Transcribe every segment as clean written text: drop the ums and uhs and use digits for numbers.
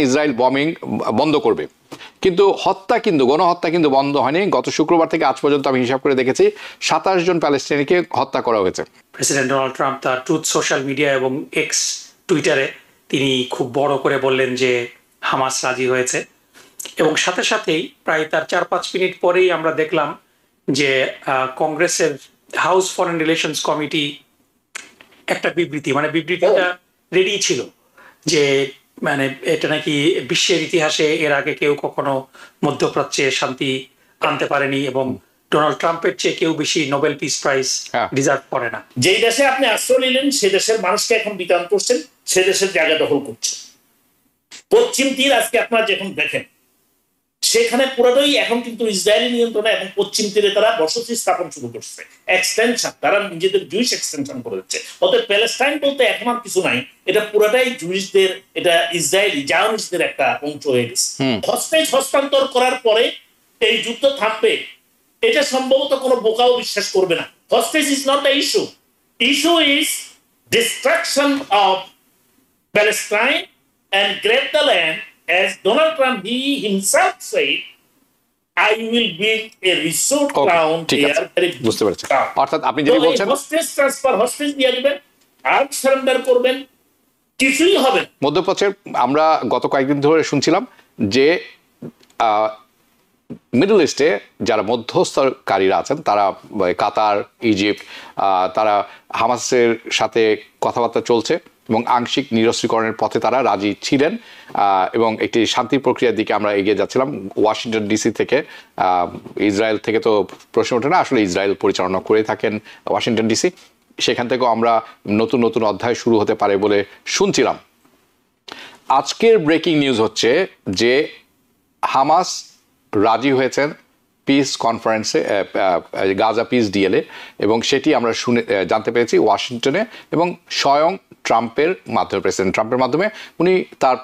Israel বমিং বন্ধ করবে, কিন্তু গণহত্যা কিন্তু বন্ধ হয়নি। গত শুক্রবার থেকে আজ পর্যন্ত আমি হিসাব করে দেখেছি 27 জন প্যালেস্টাইনিকে হত্যা করা হয়েছে। প্রেসিডেন্ট ডোনাল্ড ট্রাম্প তার ট্রুথ সোশ্যাল মিডিয়া এবং এক্স টুইটারে তিনি খুব বড় করে বললেন যে হামাস রাজি হয়েছে, এবং সাথে সাথেই প্রায় তার 4-5 মিনিট পরেই আমরা দেখলাম যে কংগ্রেসের হাউস ফরেন রিলেশনস কমিটি একটা বিবৃতিটা রেডি ছিল যে এটা নাকি বিশ্বের ইতিহাসে এর আগে কেউ কখনো মধ্যপ্রাচ্যে শান্তি আনতে পারেনি এবং ডোনাল্ড ট্রাম্পের চেয়ে কেউ বেশি নোবেল পিস প্রাইজ ডিজার্ভ করে না। যেই দেশে আপনি আশ্রয় নিলেন সে দেশের মানুষকে এখন বিতাড়ন করছেন, সে দেশের জায়গা দখল করছেন। পশ্চিম তীর আজকে আপনারা যখন দেখেন সেখানে পুরোটাই এখন কিন্তু ইসরায়েলি নিয়ন্ত্রণে, এবং পশ্চিম তীরে তারা বসতি স্থাপন শুরু করছে, এক্সটেনশন, তারা নিজেদের জুইশ এক্সটেনশন করে দিচ্ছে। অতএব প্যালেস্টাইন বলতে এখন আর কিছু নাই, এটা পুরোটাই জুইশদের, এটা ইসরায়েলি জায়নিস্টদের একটা অংশ হয়ে গেছে। হস্টেজ হস্তান্তর করার পরে এই যুদ্ধ থামবে এটা সম্ভবত কোনো বোকাও বিশ্বাস করবে না। Hostage is not the issue, issue is destruction of Palestine and grab the land. As Donald Trump he himself said, I will build a resort town there. বুঝতে পেরেছি। অর্থাৎ আপনি যেটা বলছেন হস্টেজ ট্রান্সফার, হস্টেজ দিয়ে দিবেন, আর্ম সারেন্ডার করবেন, কিছুই হবে না। মধ্যপ্রাচ্যের আমরা গত কয়েকদিন ধরে শুনছিলাম যে মিডল ইস্টে যারা মধ্যস্থকারীরা আছেন, তারা কাতার, ইজিপ্ট, তারা হামাসের সাথে কথাবার্তা চলছে এবং আংশিক নিরস্ত্রীকরণের পথে তারা রাজি ছিলেন, এবং একটি শান্তি প্রক্রিয়ার দিকে আমরা এগিয়ে যাচ্ছিলাম। ওয়াশিংটন ডিসি থেকে, ইসরায়েল থেকে তো প্রশ্ন ওঠে না, আসলে ইসরায়েল পরিচালনা করে থাকেন ওয়াশিংটন ডিসি, সেখান থেকেও আমরা নতুন নতুন অধ্যায় শুরু হতে পারে বলে শুনছিলাম। আজকের ব্রেকিং নিউজ হচ্ছে যে হামাস রাজি হয়েছেন পিস কনফারেন্সে, গাজা পিস ডিএলে, এবং সেটি আমরা জানতে পেরেছি ওয়াশিংটনে, এবং স্বয়ং ট্রাম্পের মাধ্যমে, প্রেসিডেন্ট ট্রাম্পের মাধ্যমে উনি তার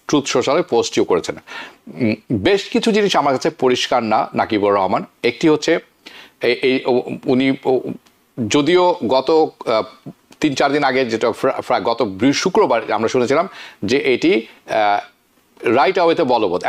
ট্রুথ সোশ্যালে পোস্টটিও করেছেন। বেশ কিছু জিনিস আমার কাছে পরিষ্কার না নাকিবুর রহমান। একটি হচ্ছে উনি যদিও গত 3-4 দিন আগে, যেটা গত শুক্রবার আমরা শুনেছিলাম যে এটি রাইট আওয়েতে বলবৎ,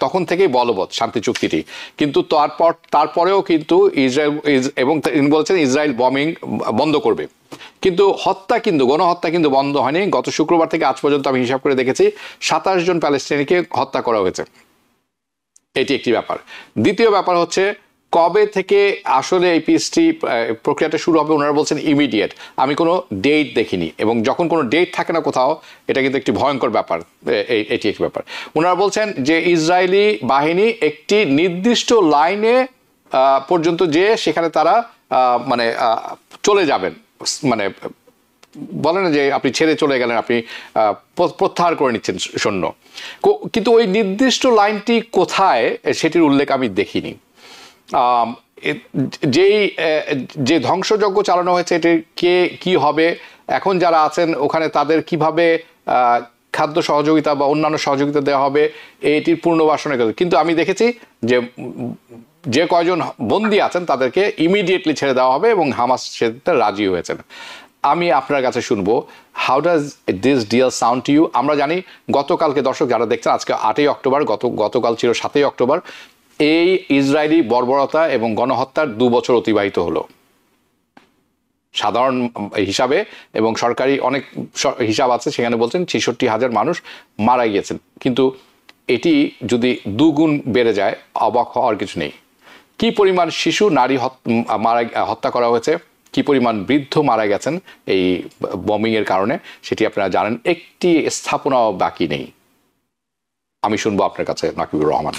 তখন থেকেই বলবৎ শান্তি চুক্তিটি, কিন্তু তারপরেও কিন্তু ইসরায়েল এবং তিনি বলেছেন ইসরায়েল বমিং বন্ধ করবে, কিন্তু গণহত্যা কিন্তু বন্ধ হয়নি। গত শুক্রবার থেকে আজ পর্যন্ত আমি হিসাব করে দেখেছি 27 জন প্যালেস্টাইনিকে হত্যা করা হয়েছে। এটি একটি ব্যাপার। দ্বিতীয় ব্যাপার হচ্ছে কবে থেকে আসলে এই পিসটি প্রক্রিয়াটা শুরু হবে। ওনারা বলছেন ইমিডিয়েট, আমি কোনো ডেট দেখিনি, এবং যখন কোনো ডেট থাকে না কোথাও, এটা কিন্তু একটি ভয়ঙ্কর ব্যাপার। এটি একটি ব্যাপার। ওনারা বলছেন যে ইসরায়েলি বাহিনী একটি নির্দিষ্ট লাইনে পর্যন্ত যে সেখানে তারা চলে যাবেন, বলে না যে আপনি ছেড়ে চলে গেলেন, আপনি প্রত্যাহার করে নিচ্ছেন সৈন্য, কিন্তু ওই নির্দিষ্ট লাইনটি কোথায় সেটির উল্লেখ আমি দেখিনি। যে ধ্বংসযজ্ঞ চালানো হয়েছে এটি কি হবে, এখন যারা আছেন ওখানে তাদের কিভাবে খাদ্য সহযোগিতা বা অন্যান্য সহযোগিতা দেওয়া হবে, এটির পুনর্বাসনের কথা। কিন্তু আমি দেখেছি যে কয়জন বন্দী আছেন তাদেরকে ইমিডিয়েটলি ছেড়ে দেওয়া হবে, এবং হামাস সেটা রাজি হয়েছেন। আমি আপনার কাছে শুনবো, how does this deal sound to you? আমরা জানি গতকালকে, দর্শক যারা দেখছেন, আজকে 8ই অক্টোবর, গতকাল ছিল 7ই অক্টোবর, এই ইসরায়েলি বর্বরতা এবং গণহত্যার 2 বছর অতিবাহিত হলো সাধারণ হিসাবে, এবং সরকারি অনেক হিসাব আছে, সেখানে বলছেন 66,000 মানুষ মারা গিয়েছেন। কিন্তু এটি যদি 2 গুণ বেড়ে যায়, অবাক হওয়ার কিছু নেই। কি পরিমাণ শিশু নারী হত্যা করা হয়েছে, কি পরিমাণ বৃদ্ধ মারা গেছেন এই বম্বিংয়ের কারণে, সেটি আপনারা জানেন। একটি স্থাপনাও বাকি নেই। আমি শুনবো আপনার কাছে নাকিবুর রহমান।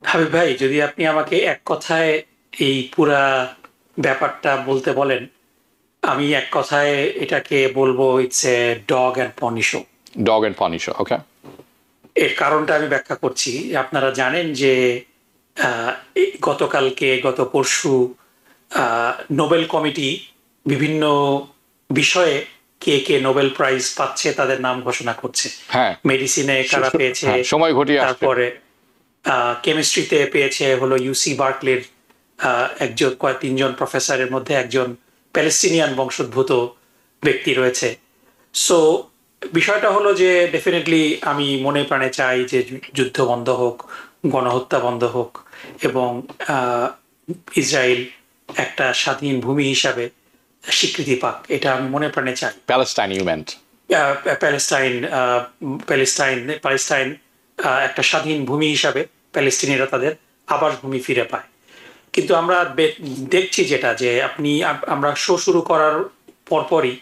হাবিব ভাই, যদি আপনি আমাকে এক কথায় এই পুরা ব্যাপারটা বলতে বলেন, আমি এক কথায় এটাকে বলবো it's a dog and pony show. Dog and pony show, okay. এর কারণটা আমি ব্যাখ্যা করছি। আপনারা জানেন যে গত পরশু নোবেল কমিটি বিভিন্ন বিষয়ে কে নোবেল প্রাইজ পাচ্ছে তাদের নাম ঘোষণা করছে। মেডিসিনে কারা পেয়েছে, সময় ঘটিয়ে, তারপরে কেমিস্ট্রিতে পেয়েছে হলো ইউসি বার্কলির 3জন প্রফেসরের মধ্যে একজন প্যালেস্টিনিয়ান বংশোদ্ভূত ব্যক্তি রয়েছে। সো বিষয়টা হলো যে ডেফিনেটলি আমি মনে প্রাণে চাই যে যুদ্ধ বন্ধ হোক, গণহত্যা বন্ধ হোক, এবং ইসরায়েল একটা স্বাধীন ভূমি হিসাবে স্বীকৃতি পাক, এটা আমি মনে প্রাণে চাই। Palestine you meant? Palestine Palestine Palestine একটা স্বাধীন ভূমি হিসাবে প্যালেস্টিনিরা তাদের আবাসভূমি ফিরে পায়। কিন্তু আমরা দেখছি যেটা, যে আমরা শো শুরু করার পরপরই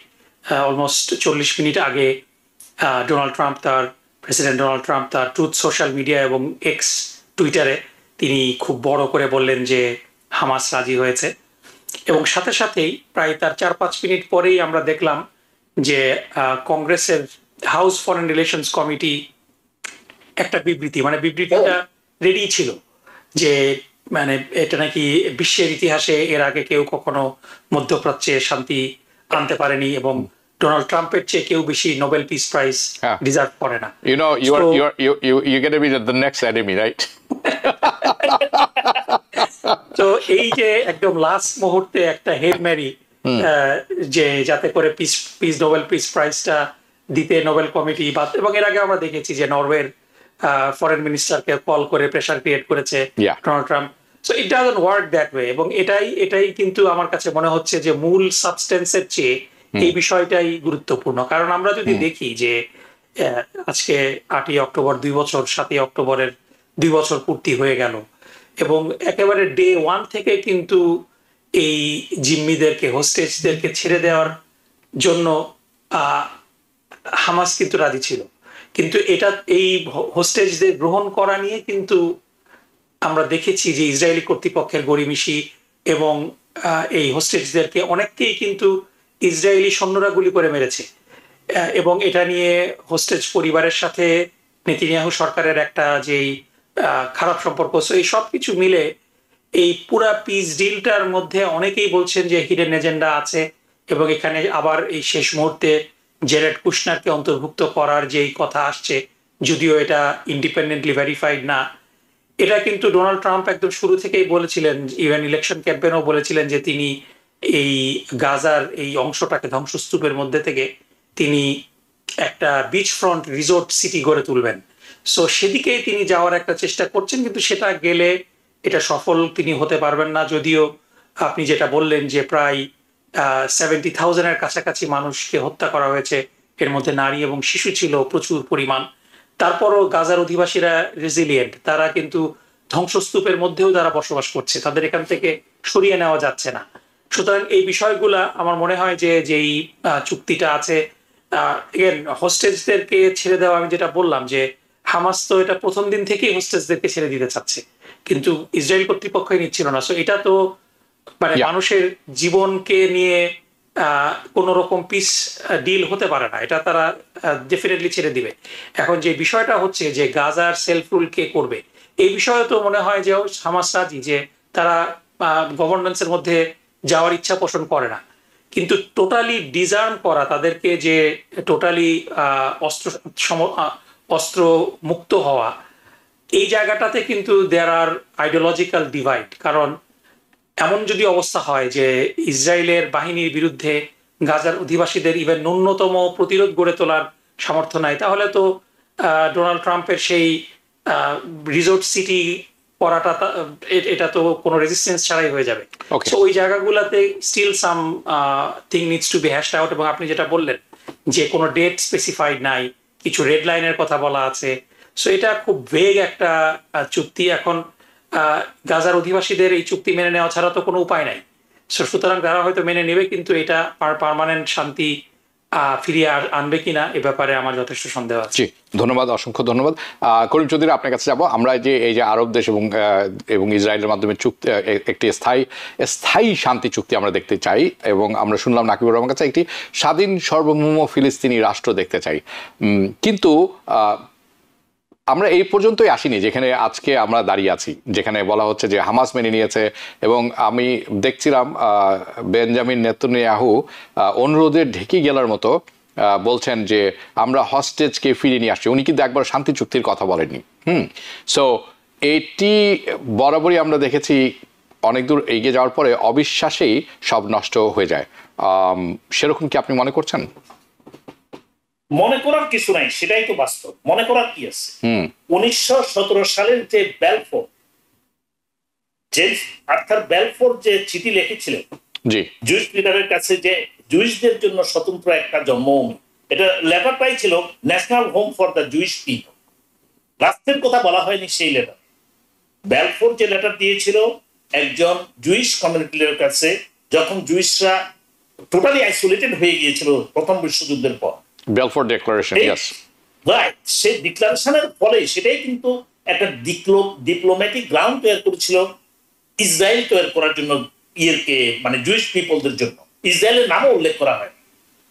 অলমোস্ট 40 মিনিট আগে প্রেসিডেন্ট ডোনাল্ড ট্রাম্প তার ট্রুথ সোশ্যাল মিডিয়া এবং এক্স টুইটারে তিনি খুব বড় করে বললেন যে হামাস রাজি হয়েছে, এবং সাথে সাথেই প্রায় তার 4-5 মিনিট পরেই আমরা দেখলাম যে কংগ্রেসের হাউস ফরেন রিলেশনস কমিটি একটা বিবৃতি, মানে বিবৃতিটা রেডি ছিল যে মানে এটা নাকি বিশ্বের ইতিহাসে এর আগে কেউ কখনো মধ্যপ্রাচ্যে শান্তি আনতে পারেনি, এবং ডোনাল্ড ট্রাম্পের চেয়ে কেউ বেশি নোবেল পিস প্রাইজ ডিজার্ভ করে না। You know, you're going to be the next enemy, right? তো এই যে একদম লাস্ট মুহূর্তে একটা হেল ম্যারি, যে যাতে করে নোবেল পিস প্রাইজটা দিতে নোবেল কমিটি, এবং এর আগে আমরা দেখেছি যে নরওয়ের ফরেন মিনিস্টারকে কল করে প্রেসার ক্রিয়েট করেছে Donald Trump. So it doesn't work that way, এবং এটাই কিন্তু আমার কাছে মনে হচ্ছে যে মূল সাবস্টেন্সের চেয়ে এই বিষয়টাই গুরুত্বপূর্ণ। কারণ আমরা যদি দেখি যে আজকে 8ই অক্টোবর 2 বছর, 7ই অক্টোবরের 2 বছর পূর্তি হয়ে গেল, এবং একেবারে ডে 1 থেকে কিন্তু এই জিম্মিদেরকে, হোস্টেজদেরকে ছেড়ে দেওয়ার জন্য হামাস কিন্তু রাজি ছিল, কিন্তু এই হোস্টেজদের গ্রহণ করা নিয়ে কিন্তু আমরা দেখেছি যে ইসরায়েলি কর্তৃপক্ষের গড়িমিশি, এবং এই হোস্টেজদেরকে অনেককেই কিন্তু ইসরায়েলি সৈন্যরা গুলি করে মেরেছে, এবং এটা নিয়ে হোস্টেজ পরিবারের সাথে নেতানিয়াহু সরকারের একটা যেই খারাপ সম্পর্ক, এই সব কিছু মিলে এই পুরা পিস ডিলটার মধ্যে অনেকেই বলছেন যে হিডেন এজেন্ডা আছে, এবং এখানে আবার এই শেষ মুহূর্তে জেরেড কুশনারকে অন্তর্ভুক্ত করার যেই কথা আসছে, যদিও এটা ইন্ডিপেন্ডেন্টলি ভেরিফাইড না, এটা কিন্তু ডোনাল্ড ট্রাম্প একদম শুরু থেকেই বলেছিলেন, ইভেন ইলেকশন ক্যাম্পেনও বলেছিলেন যে তিনি এই গাজার এই অংশটাকে ধ্বংসস্তূপের মধ্যে থেকে তিনি একটা বিচ ফ্রন্ট রিসোর্ট সিটি গড়ে তুলবেন। সো সেদিকে তিনি যাওয়ার একটা চেষ্টা করছেন, কিন্তু সেটা গেলে এটা সফল তিনি হতে পারবেন না। যদিও আপনি যেটা বললেন যে প্রায় 70,000-এর কাছাকাছি মানুষকে হত্যা করা হয়েছে, এর মধ্যে নারী এবং শিশু ছিল প্রচুর পরিমাণ, তারপরও গাজার অধিবাসীরা রেজিলিয়েন্ট, তারা কিন্তু ধ্বংসস্তূপের মধ্যেও তারা বসবাস করছে, তাদের এখান থেকে সরিয়ে নেওয়া যাচ্ছে না। সুতরাং এই বিষয়গুলা আমার মনে হয় যে যেই চুক্তিটা আছে, হোস্টেজদেরকে ছেড়ে দেওয়া, আমি যেটা বললাম যে হামাস তো এটা প্রথম দিন থেকেই হোস্টেজদেরকে ছেড়ে দিতে চাচ্ছে, কিন্তু ইসরায়েল কর্তৃপক্ষই নিচ্ছিল না। সো এটা তো মানে মানুষের জীবনকে নিয়ে কোন রকম পিস ডিল হতে পারে না, এটা তারা ডেফিনেটলি ছেড়ে দিবে। এখন যে বিষয়টা হচ্ছে যে গাজার সেলফ রুল কে করবে, এই বিষয়ে তো মনে হয় যে হামাস রাজি, যে তারা গভর্নেন্সের মধ্যে যাওয়ার ইচ্ছা পোষণ করে না, কিন্তু টোটালি ডিজার্ম করা, তাদেরকে যে টোটালি অস্ত্র মুক্ত হওয়া, এই জায়গাটাতে কিন্তু দেয়ার আর আইডিওলজিক্যাল ডিভাইড। কারণ এমন যদি অবস্থা হয় যে ইসরায়েলের বাহিনীর বিরুদ্ধে গাজার অধিবাসীদের ইভেন ন্যূনতম প্রতিরোধ গড়ে তোলার সামর্থ্য নাই, তাহলে তো ডোনাল্ড ট্রাম্পের সেই রিসোর্ট সিটি করাটা, এটা তো কোনো রেজিস্ট্যান্স ছাড়াই হয়ে যাবে। সো ওই জায়গাগুলোতে still something needs to be hashed out. এবং আপনি যেটা বললেন যে কোনো ডেট স্পেসিফাইড নাই, কিছু রেড লাইনের কথা বলা আছে, সো এটা খুব ভেগ একটা চুক্তি। এখন গাজার অধিবাসীদের এই চুক্তি মেনে নেওয়া ছাড়া তো কোনো উপায় নাই। সুতরাং তারা হয়তো মেনে নেবে, কিন্তু এটা পার্মানেন্ট শান্তি ফিরিয়ে আনবে কিনা এ ব্যাপারে আমার যথেষ্ট সন্দেহ আছে। জি, ধন্যবাদ, অসংখ্য ধন্যবাদ। করিম চৌধুরী, আপনার কাছে যাবো। আমরা যে এই যে আরব দেশ এবং ইসরায়েলের মাধ্যমে চুক্তি, একটি স্থায়ী শান্তি চুক্তি আমরা দেখতে চাই, এবং আমরা শুনলাম নাকিবুর রহমানের কাছে একটি স্বাধীন সার্বভৌম ফিলিস্তিনি রাষ্ট্র দেখতে চাই, কিন্তু আমরা এই পর্যন্তই আসিনি যেখানে আজকে আমরা দাঁড়িয়ে আছি, যেখানে বলা হচ্ছে যে হামাস মেনে নিয়েছে, এবং আমি দেখছিলাম বেঞ্জামিন নেতানিয়াহু অনুরোধে ঢেকে গেলার মতো বলছেন যে আমরা হস্টেজকে ফিরিয়ে নিয়ে আসছি। উনি কিন্তু একবার শান্তি চুক্তির কথা বলেননি। সো এটি বরাবরই আমরা দেখেছি অনেক দূর এগিয়ে যাওয়ার পরে অবিশ্বাসেই সব নষ্ট হয়ে যায়। সেরকম কি আপনি মনে করছেন? মনে করার কিছু নাই, সেটাই তো বাস্তব। মনে করার কি আছে? 1917 সালের যে ব্যালফোর, জেমস আর্থার ব্যালফোর যে চিঠি লিখেছিলেন জি, জুইশ লিডারের কাছে, যে জুইশদের জন্য স্বতন্ত্র একটা জন্মভূমি, এটা লেটারটাই ছিল national home for the Jewish people. রাষ্ট্রের কথা বলা হয়নি সেই লেটার। ব্যালফোর যে লেটার দিয়েছিল একজন জুইশ কমিউনিটির কাছে, যখন জুইশরা টোটালি আইসোলেটেড হয়ে গিয়েছিল প্রথম বিশ্বযুদ্ধের পর। Balfour declaration, yes, right. সেই ডিক্লারেশনের ফলে সেটাই কিন্তু একটা ডিপ্লোম্যাটিক গ্রাউন্ড তৈরি করেছিল ইসরায়েল তৈরি করার জন্য, মানে জুইশ পিপলদের জন্য। ইসরায়েলের নামও উল্লেখ করা হয়,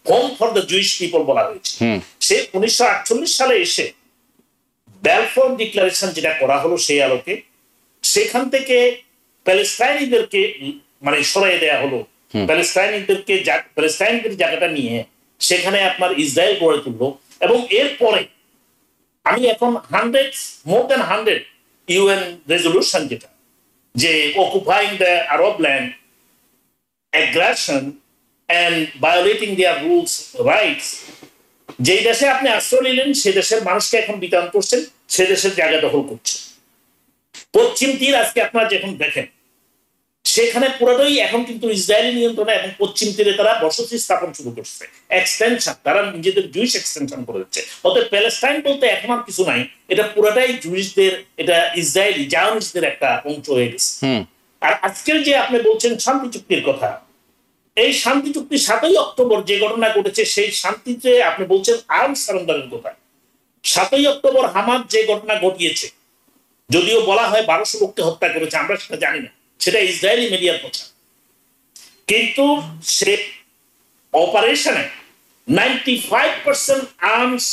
home for the Jewish people বলা হয়েছে। সে 1948 সালে এসে ব্যালফোর ডিক্লারেশন যেটা করা হলো সেই আলোকে সেখান থেকে প্যালেস্টাইনিদেরকে মানে সরাই দেয়া হলো। প্যালেস্টাইনদের জায়গাটা নিয়ে সেখানে আপনার ইসরায়েল গড়ে তুললো। এবং এরপরে আমি এখন মোর দ্যান 100 ইউএন রেজলিউশন, যেটা যে occupying the Arab land, aggression and violating their rules rights, যেই দেশে আপনি আশ্রয় নিলেন সে দেশের মানুষকে এখন বিতাড়ন করছেন, সে দেশের জায়গা দখল করছেন। পশ্চিম তীর আজকে আপনারা যখন দেখেন সেখানে পুরোটাই এখন কিন্তু ইসরায়েলি নিয়ন্ত্রণে, এবং পশ্চিম তীরে তারা বসতি স্থাপন শুরু করছে, এক্সটেনশন, তারা নিজেদের জুইশ এক্সটেনশন করে দিচ্ছে। অতএব প্যালেস্টাইন বলতে এখন আর কিছু নাই, এটা পুরোটাই জুইশদের, এটা ইসরায়েলি জায়নিস্টদের একটা অংশ হয়ে গেছে। আর আজকের যে আপনি বলছেন শান্তি চুক্তির কথা, এই শান্তি চুক্তির 7ই অক্টোবর যে ঘটনা ঘটেছে, সেই শান্তিতে আপনি বলছেন আর্মস সারেন্ডারের কথা। 7ই অক্টোবর হামাস যে ঘটনা ঘটিয়েছে, যদিও বলা হয় 1200 লোককে হত্যা করেছে, আমরা সেটা জানি না, সেটা ইসরায়েলি মিডিয়ার কথা। কিন্তু সে অপারেশনে 95% arms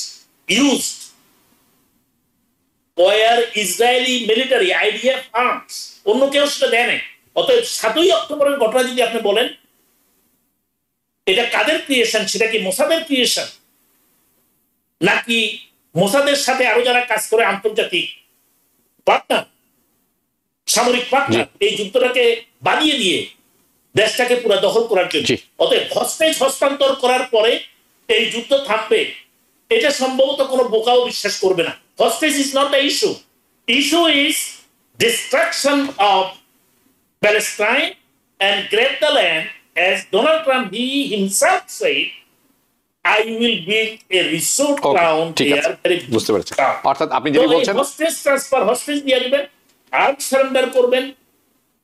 used war Israeli military IDF arms, অন্য কেউ সেটা দেয় নাই। অতএব 7ই অক্টোবরের ঘটনা যদি আপনি বলেন এটা কাদের ক্রিয়েশন, সেটা কি মোসাদের ক্রিয়েশন, নাকি মোসাদের সাথে আরো যারা কাজ করে আন্তর্জাতিক পার্টনার, সামরিক পার্টনার, এই যুদ্ধটাকে বানিয়ে দিয়ে দেশটাকে পুরো দখল করার জন্য? অতএব হস্টেজ হস্তান্তর করার পরে এই যুদ্ধ থামবে, এটা সম্ভবত কোনো বোকাও বিশ্বাস করবে না। Hostage is not the issue. Issue is destruction of Palestine and grab the land, as Donald Trump he himself said, I will build a resort town there. বুঝতে পেরেছি। অর্থাৎ আপনি যেটা বলছেন হস্টেজ ট্রান্সফার, হস্টেজ দিয়ে দিবেন, আর্ম সারেন্ডার করবেন,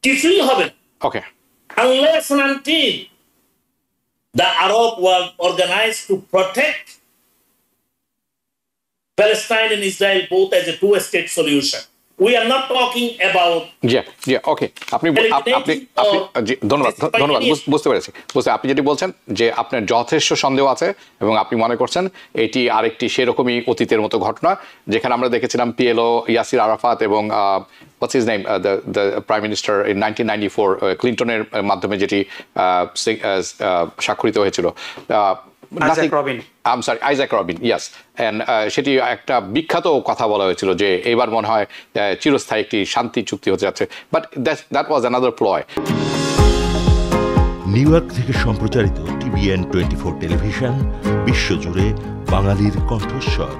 কিছুই হবে না। ওকে, unless and until the Arab world organized to protect Palestine and Israel both as a two-state solution. We are not talking about ওকে। আপনি ধন্যবাদ, বুঝতে পেরেছি। আপনি যেটি বলছেন যে আপনার যথেষ্ট সন্দেহ আছে এবং আপনি মনে করছেন এটি আরেকটি সেরকমই অতীতের মতো ঘটনা, যেখানে আমরা দেখেছিলাম পিএলও ইয়াসির আরাফাত এবং what's his name, the prime minister in 1994 ক্লিন্টনের মাধ্যমে যেটি স্বাক্ষরিত হয়েছিল, আইজাক রবিন, ইয়াস, এন্ড সেটি একটা বিখ্যাত কথা বলা হয়েছিল যে এবার মনে হয় চিরস্থায়ী একটি শান্তি চুক্তি হতে যাচ্ছে, but that was another প্লয়। New York থেকে সম্প্রচারিত TVN 24 টেলিভিশন বিশ্বজুড়ে বাঙালির কণ্ঠস্বর।